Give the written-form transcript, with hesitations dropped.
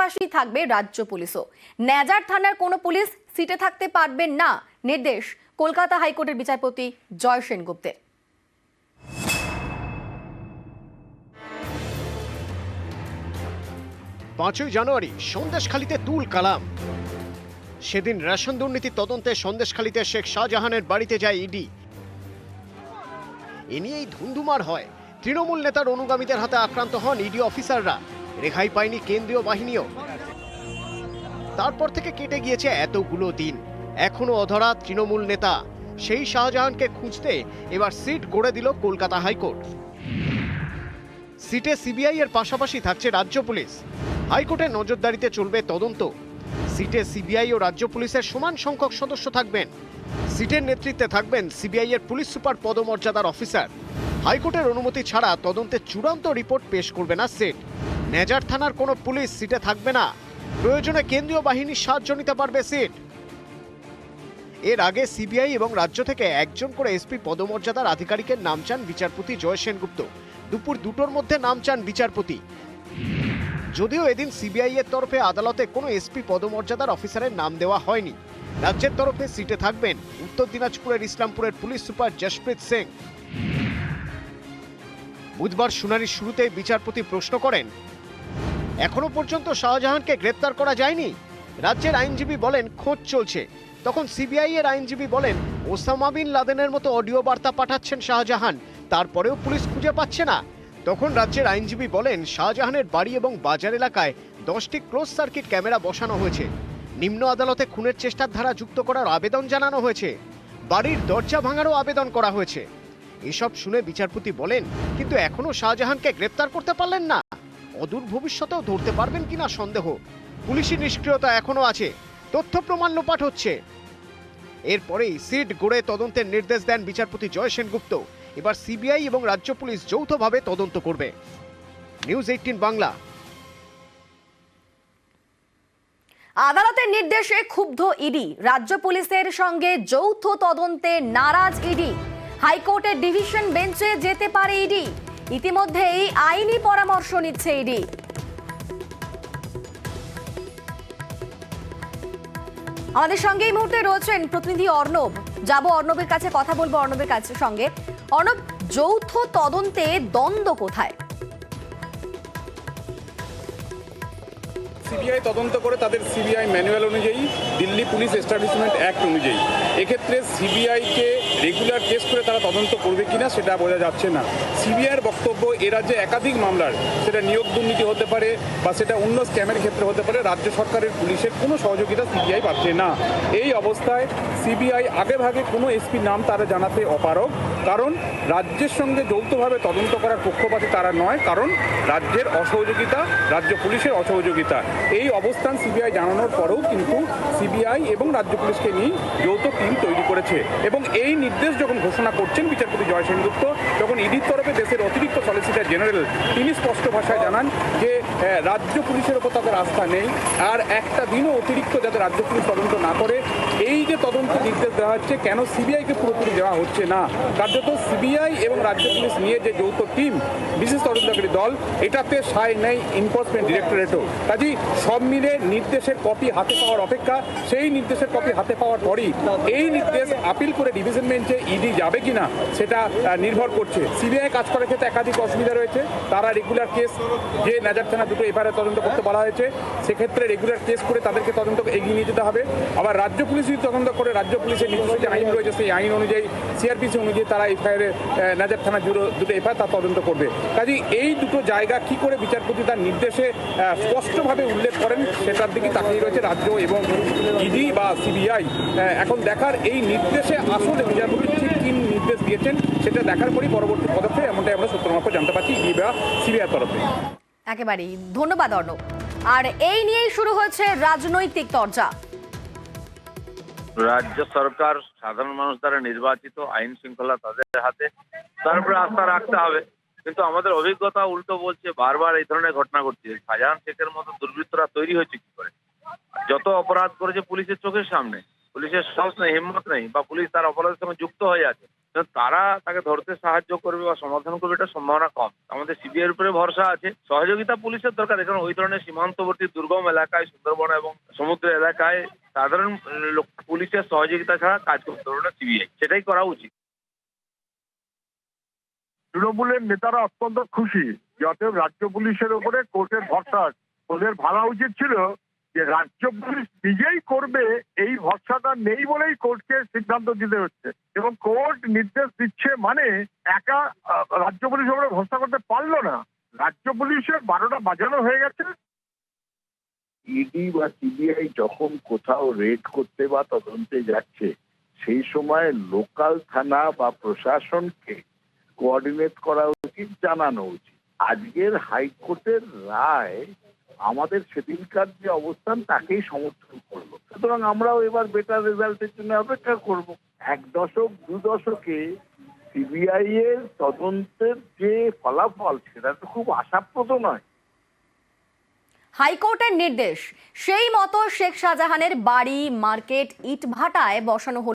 পাশাপাশি থাকবে রাজ্য পুলিশও। নেজার থানার কোনো পুলিশ সিটে থাকতে পারবেন না, নির্দেশ কলকাতা হাইকোর্টের বিচারপতি জয় সেনগুপ্তের। 5ই জানুয়ারি সন্দেশখালীতে তুল কালাম। সেদিন রেশন দুর্নীতি তদন্তে সন্দেশখালীতে শেখ শাহজাহানের বাড়িতে যায় ইডি। এ নিয়েই ধুন্ধুমার হয়। তৃণমূল নেতার অনুগামীদের হাতে আক্রান্ত হন ইডি অফিসাররা। রেহাই পায়নি কেন্দ্রীয় বাহিনীও। তারপর থেকে কেটে গিয়েছে এতগুলো দিন, এখনো অধরা তৃণমূল নেতা। সেই শাহজাহানকে খুঁজতে এবার সিট গড়ে দিল কলকাতা হাইকোর্ট। সিটে সিবিআই এর পাশাপাশি থাকছে রাজ্য পুলিশ। হাইকোর্টের নজরদারিতে চলবে তদন্ত। সিটে সিবিআই ও রাজ্য পুলিশের সমান সংখ্যক সদস্য থাকবেন। সিটের নেতৃত্বে থাকবেন সিবিআই এর পুলিশ সুপার পদমর্যাদার অফিসার। হাইকোর্টের অনুমতি ছাড়া তদন্তের চূড়ান্ত রিপোর্ট পেশ করবে না সিট। নেজার থানার কোনো পুলিশ সিটে থাকবে না। প্রয়োজনে কেন্দ্রীয় বাহিনীর সাহায্য নিতে পারবে সিট। এর আগে সিবিআই এবং রাজ্য থেকে একজন করে এসপি পদমর্যাদার আধিকারিকের নাম চান বিচারপতি জয় সেনগুপ্ত। দুপুর 2টোর মধ্যে নাম চান বিচারপতি। যদিও এদিন সিবিআই এর তরফে আদালতে কোনো এসপি পদমর্যাদার অফিসারের নাম দেওয়া হয়নি। রাজ্যের তরফে সিটে থাকবেন উত্তর দিনাজপুরের ইসলামপুরের পুলিশ সুপার জশপ্রীত সিং। বুধবার শুনানির শুরুতে বিচারপতি প্রশ্ন করেন, এখনো পর্যন্ত শাহজাহানকে গ্রেপ্তার করা যায়নি। রাজ্যের আইনজীবী বলেন খোঁজ চলছে। তখন সিবিআই এর আইনজীবী বলেন ওসামা বিন লাদেনের মতো অডিও বার্তা পাঠাচ্ছেন শাহজাহান, তারপরেও পুলিশ খুঁজে পাচ্ছে না। তখন রাজ্যের আইনজীবী বলেন শাহজাহানের বাড়ি এবং বাজার এলাকায় 10টি ক্লোজ সার্কিট ক্যামেরা বসানো হয়েছে। নিম্ন আদালতে খুনের চেষ্টার ধারা যুক্ত করার আবেদন জানানো হয়েছে। বাড়ির দরজা ভাঙারও আবেদন করা হয়েছে। এসব শুনে বিচারপতি বলেন, কিন্তু এখনো শাহজাহানকে গ্রেপ্তার করতে পারলেন না। অদূর ভবিষ্যতেও ধরতে পারবেন কিনা সন্দেহ। পুলিশি নিষ্ক্রিয়তা এখনো আছে। তথ্য প্রমাণ লোপাট হচ্ছে। এরপরেই সিট গড়ে তদন্তের নির্দেশ দেন বিচারপতি জয় সেনগুপ্ত। এবার সিবিআই এবং রাজ্য পুলিশ যৌথভাবে তদন্ত করবে। নিউজ 18 বাংলা। আদালতের নির্দেশে ক্ষুব্ধ ইডি, রাজ্য পুলিশের সঙ্গে যৌথ তদন্তে নারাজ ইডি। হাইকোর্টের ডিভিশন বেঞ্চে যেতে পারে ইডি। ইতিমধ্যেই আইনি পরামর্শ নিচ্ছে ইডি। আমাদের সঙ্গে এই মুহূর্তে রয়েছেন প্রতিনিধি অর্ণব। যাব অর্ণবের কাছে, কথা বলবো অর্ণবের কাছে সঙ্গে। অর্ণব, যৌথ তদন্তে দ্বন্দ্ব কোথায়? সিবিআই তদন্ত করে তাদের সিবিআই ম্যানুয়াল অনুযায়ী, দিল্লি পুলিশ এস্টাবলিশমেন্ট অ্যাক্ট অনুযায়ী। এক্ষেত্রে সিবিআইকে রেগুলার কেস করে তারা তদন্ত করবে কিনা সেটা বোঝা যাচ্ছে না। সিবিআইয়ের বক্তব্য, এ রাজ্যে একাধিক মামলার, সেটা নিয়োগ দুর্নীতি হতে পারে বা সেটা অন্য স্ক্যামের ক্ষেত্রে হতে পারে, রাজ্য সরকারের পুলিশের কোনো সহযোগিতা সিবিআই পাচ্ছে না। এই অবস্থায় সিবিআই আগেভাগে কোনো এসপির নাম তারা জানাতে অপারগ, কারণ রাজ্যের সঙ্গে যৌথভাবে তদন্ত করার পক্ষপাতী তারা নয়, কারণ রাজ্যের অসহযোগিতা, রাজ্য পুলিশের অসহযোগিতা। এই অবস্থান সিবিআই জানানোর পরেও কিন্তু সিবিআই এবং রাজ্য পুলিশকে নিয়ে যৌথ টিম তৈরি করেছে। এবং এই নির্দেশ যখন ঘোষণা করছেন বিচারপতি জয় সেনগুপ্ত, তখন ইডির তরফে দেশের অতিরিক্ত সলিসিটর জেনারেল তিনি স্পষ্ট ভাষায় জানান যে রাজ্য পুলিশের ওপর তাদের আস্থা নেই। আর একটা দিনও অতিরিক্ত যাতে রাজ্য পুলিশ তদন্ত না করে, এই যে তদন্ত নির্দেশ দেওয়া হচ্ছে, কেন সিবিআইকে পুরোপুরি দেওয়া হচ্ছে না। কার্যত সিবিআই এবং রাজ্য পুলিশ নিয়ে যে যৌথ টিম, বিশেষ তদন্তকারী দল, এটাতে সায় নেই এনফোর্সমেন্ট ডিরেক্টরেটও। কাজেই সব মিলে নির্দেশের কপি হাতে পাওয়ার অপেক্ষা। সেই নির্দেশের কপি হাতে পাওয়ার পরই এই নির্দেশ আপিল করে ডিভিশন বেঞ্চে ইডি যাবে কিনা সেটা নির্ভর করছে। সিবিআই কাজ করার ক্ষেত্রে একাধিক অসুবিধা রয়েছে। তারা রেগুলার কেস, যে নাজার থানা 2টো এফআইআর তদন্ত করতে বলা হয়েছে, সেক্ষেত্রে রেগুলার কেস করে তাদেরকে তদন্ত এগিয়ে নিয়ে যেতে হবে। আবার রাজ্য পুলিশ যদি তদন্ত করে, রাজ্য পুলিশের নিজস্ব যে আইন রয়েছে সেই আইন অনুযায়ী, সিআরপিসি অনুযায়ী তারা এফআইআর, নাজার থানা 2টো এফআইআর তার তদন্ত করবে। কাজেই এই দুটো জায়গা কি করে বিচারপতি তার নির্দেশে স্পষ্টভাবে উল্লেখ করেন সেটার দিকে তাকিয়ে রয়েছে রাজ্য এবং ইডি বা সিবিআই। এখন দেখার এই নির্দেশে আসলে বিচারপতি ঠিক কি নির্দেশ দিয়েছেন সেটা দেখার পরই পরবর্তী পদক্ষেপ, এমনটাই আমরা সূত্র মারফত জানতে পারছি ইডি বা সিবিআইয়ের তরফে। একেবারেই ধন্যবাদ অর্ণব। আর এই নিয়েই শুরু হয়েছে রাজনৈতিক চর্চা। রাজ্য সরকার সাধারণ মানুষ দ্বারা নির্বাচিত, আইন শৃঙ্খলা তাদের হাতে, তার উপরে আস্থা রাখতে হবে। কিন্তু আমাদের অভিজ্ঞতা উল্টো বলছে, বারবার এই ধরনের ঘটনা ঘটছে। শাহজাহান শেখের মতো দুর্বৃত্তরা তৈরি হয়েছে কি করে? যত অপরাধ করেছে পুলিশের চোখের সামনে, পুলিশের সাহস নেই, হিম্মত নেই, বা পুলিশ তার অপরাধের সঙ্গে যুক্ত হয়ে আছে, তো তারা তাকে ধরতে সাহায্য করবে বা সমাধান করবে এটা সম্ভাবনা কম। আমাদের সিবিআই এর উপরে ভরসা আছে। সহযোগিতা পুলিশের দরকার, এখানে ওই ধরনের সীমান্তবর্তী দুর্গম এলাকায়, সুন্দরবন এবং সমুদ্র এলাকায় সাধারণ পুলিশের সহযোগিতা ছাড়া কাজ করতে পারবে না সিবিআই, সেটাই করা উচিত। তৃণমূলের নেতারা অত্যন্ত খুশি, অতএব রাজ্য পুলিশের উপরে কোর্টের ভরসা আছে। ওদের ভাবা উচিত ছিল যে রাজ্য পুলিশ নিজেই করবে, এই ভরসাটা নেই বলেই কোর্টকে সিদ্ধান্ত দিতে হচ্ছে, এবং কোর্ট নির্দেশ দিচ্ছে মানে একা রাজ্য পুলিশের উপরে ভরসা করতে পারলো না। রাজ্য পুলিশের 12টা বাজানো হয়ে গেছে। ইডি বা সিবিআই যখন কোথাও রেড করতে বা তদন্তে যাচ্ছে, সেই সময় লোকাল থানা বা প্রশাসনকে কোঅর্ডিনেট করা উচিত, জানানো উচিত। আজকের হাইকোর্টের রায় আমাদের সেদিনকার যে অবস্থান তাকেই সমর্থন করলো, সুতরাং আমরাও এবার বেটার রেজাল্টের জন্য অপেক্ষা করব। 1 দশক 2 দশকে সিবিআই এর তদন্তের যে ফলাফল সেটা তো খুব আশাপ্রদ নয়। হাইকোর্টের নির্দেশ, সেই মতো শেখ শাহজাহানের বাড়ি, মার্কেট, ইটভাটায় বসানো হলো